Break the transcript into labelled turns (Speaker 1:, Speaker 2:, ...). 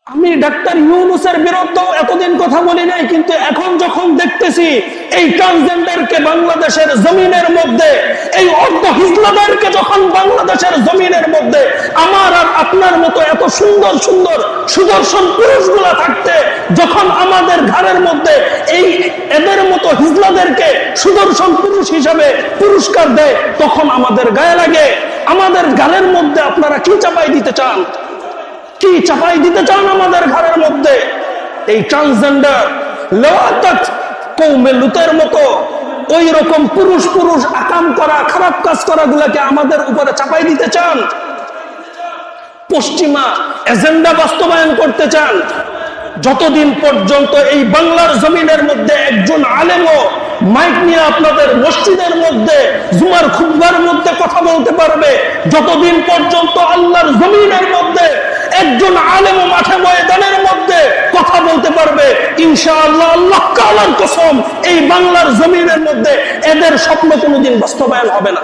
Speaker 1: আমি ডাক্তার ইউনূসের বিরুদ্ধেও এতদিন কথা বলি নাই, কিন্তু এখন যখন দেখতেছি এই ট্রান্সজেন্ডারকে বাংলাদেশের জমিনের মধ্যে, এই অর্ধ হিজলাদেরকে যখন বাংলাদেশের জমিনের মধ্যে আমার আর আপনার মতো এত সুন্দর সুন্দর সুদর্শন পুরুষগুলা থাকতে, যখন আমাদের ঘরের মধ্যে এই এদের মতো হিজলাদেরকে সুদর্শন পুরুষ হিসাবে পুরস্কার দেয়, তখন আমাদের গায়ে লাগে। আমাদের গালের মধ্যে আপনারা কি চাপাই দিতে চান? কি চাপাই দিতে চান আমাদের ঘরের মধ্যে? এই ট্রান্সজেন্ডার কওমে লুতের মতো ওই রকম পুরুষ পুরুষ আকাম করা, খারাপ কাজ করা গুলাকে আমাদের উপরে চাপাই দিতে চান। পশ্চিমা এজেন্ডা বাস্তবায়ন করতে চান। যতদিন পর্যন্ত এই বাংলার জমিনের মধ্যে একজন আলেমও মাইক নিয়ে আপনাদের মসজিদের মধ্যে জুমার খুতবার মধ্যে কথা বলতে পারবে, যতদিন পর্যন্ত আল্লাহর জমিনের মধ্যে একজন আলেম মাঠে ময়দানের মধ্যে কথা বলতে পারবে, ইনশাআল্লাহ আল্লাহ তাআলার কসম এই বাংলার জমিনের মধ্যে এদের স্বপ্ন কোনোদিন বাস্তবায়ন হবে না।